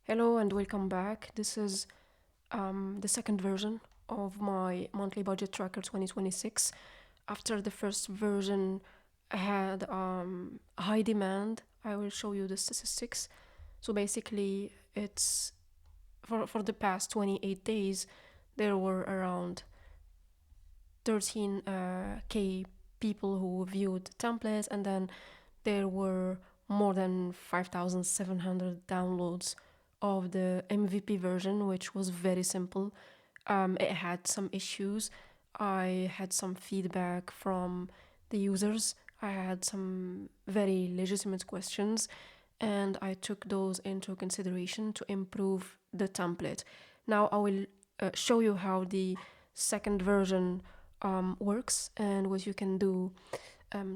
Hello and welcome back. This is the second version of my monthly budget tracker 2026. After the first version had a high demand, I will show you the statistics. So basically, it's for the past 28 days, there were around 13k people who viewed the template, and then there were more than 5,700 downloads of the MVP version, which was very simple. It had some issues. I had some feedback from the users. I had some very legitimate questions, and I took those into consideration to improve the template. Now I will show you how the second version works and what you can do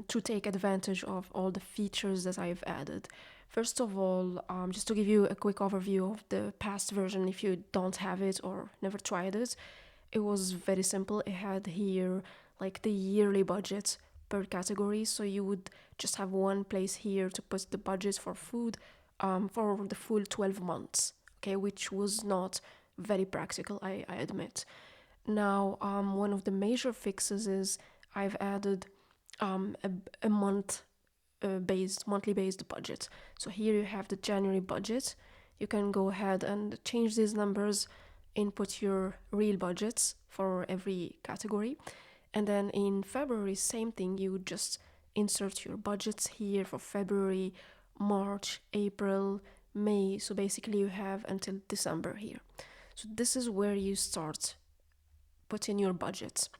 to take advantage of all the features that I've added. First of all, just to give you a quick overview of the past version, if you don't have it or never tried it, it was very simple. It had here like the yearly budget per category, so you would just have one place here to put the budget for food for the full 12 months, okay, which was not very practical, I admit. Now, one of the major fixes is I've added a monthly based budget. So here you have the January budget. You can go ahead and change these numbers, input your real budgets for every category. And then in February, same thing, you would just insert your budgets here for February, March, April, May. So basically, you have until December here. So this is where you start putting your budgets.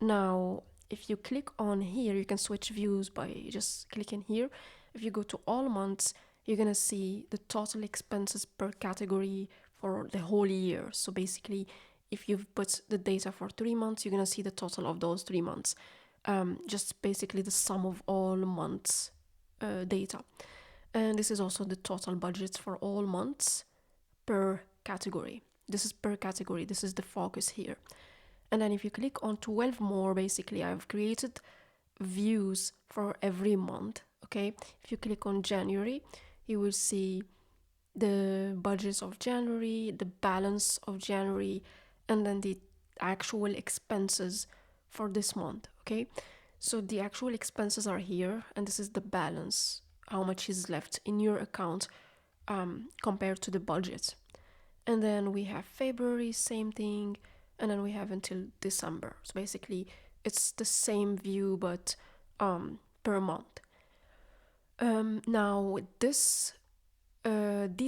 Now, if you click on here, you can switch views by just clicking here. If you go to all months, you're gonna see the total expenses per category for the whole year. So basically, if you've put the data for 3 months, you're gonna see the total of those 3 months. Just basically the sum of all months data. And this is also the total budget for all months per category. This is per category, this is the focus here. And then if you click on 12 more, basically I've created views for every month. Okay, if you click on January, you will see the budgets of January, the balance of January, and then the actual expenses for this month. Okay, so the actual expenses are here, and this is the balance, how much is left in your account compared to the budget. And then we have February, same thing, and then we have until December. So basically, it's the same view but per month. Now these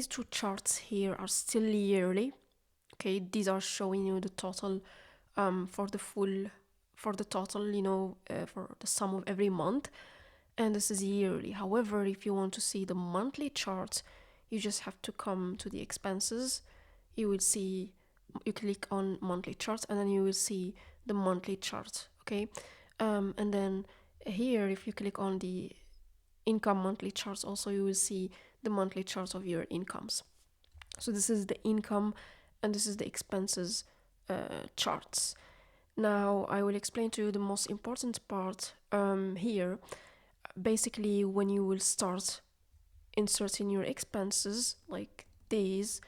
two charts here are still yearly. Okay, these are showing you the total for the total, for the sum of every month, and this is yearly. However, if you want to see the monthly chart, you just have to come to the expenses. You will see, you click on monthly charts, and then you will see the monthly chart. Okay, and then here, if you click on the income monthly charts, also you will see the monthly charts of your incomes. So this is the income, and this is the expenses charts. Now I will explain to you the most important part here. Basically, when you will start inserting your expenses like these,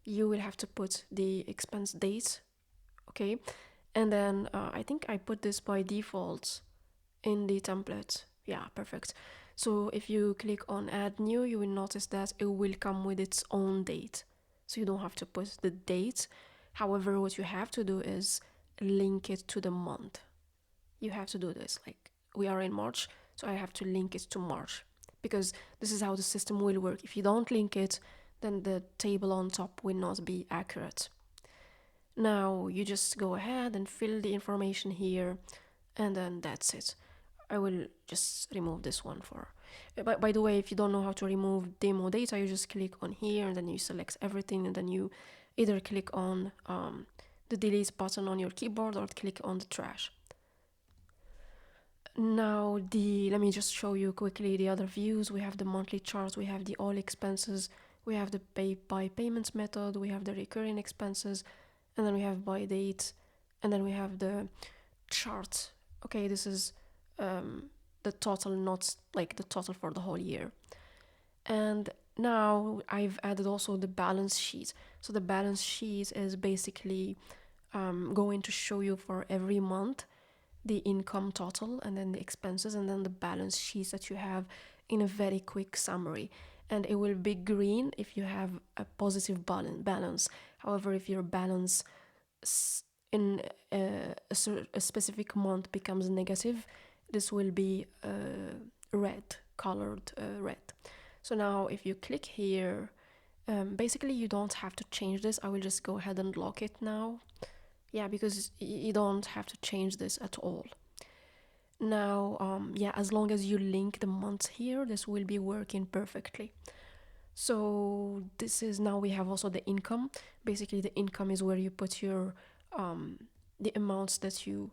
you will have to put the expense date. Okay, and then I think I put this by default in the template. Yeah, perfect. So if you click on add new, you will notice that it will come with its own date, so you don't have to put the date. However, what you have to do is link it to the month. You have to do this. Like, we are in March, so I have to link it to March, because this is how the system will work. If you don't link it, then the table on top will not be accurate. Now you just go ahead and fill the information here, and then that's it. I will just remove this one for. By the way, if you don't know how to remove demo data, you just click on here, and then you select everything, and then you either click on the delete button on your keyboard or click on the trash. Now let me just show you quickly the other views. We have the monthly chart, we have the all expenses, we have the pay by payments method, we have the recurring expenses, and then we have by date, and then we have the chart. Okay, this is the total, not like the total for the whole year. And now I've added also the balance sheet. So the balance sheet is basically going to show you for every month the income total and then the expenses and then the balance sheets that you have in a very quick summary. And it will be green if you have a positive balance. However, if your balance in a specific month becomes negative, this will be red, colored red. So now if you click here, basically you don't have to change this. I will just go ahead and lock it now. Yeah, because you don't have to change this at all. Now, yeah, as long as you link the months here, this will be working perfectly. So this is, now we have also the income. Basically the income is where you put your the amounts that you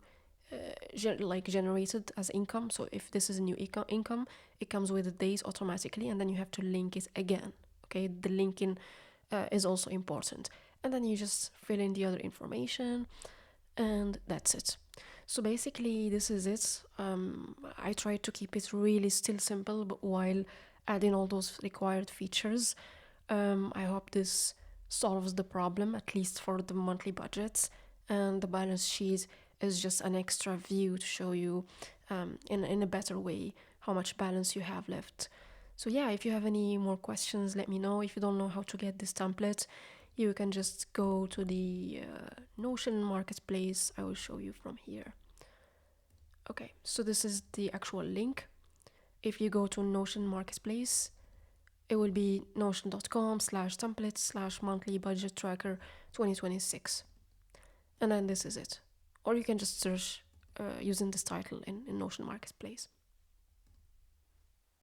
generated as income. So if this is a new income, it comes with the days automatically, and then you have to link it again. Okay, the linking is also important. And then you just fill in the other information, and that's it. So basically this is it. I tried to keep it really still simple, but while adding all those required features. I hope this solves the problem, at least for the monthly budgets. And the balance sheet is just an extra view to show you in a better way how much balance you have left. So yeah, if you have any more questions, let me know. If you don't know how to get this template, you can just go to the Notion marketplace. I will show you from here. Okay, so this is the actual link. If you go to Notion marketplace, it will be notion.com/templates/monthly budget tracker 2026. And then this is it. Or you can just search using this title in Notion marketplace.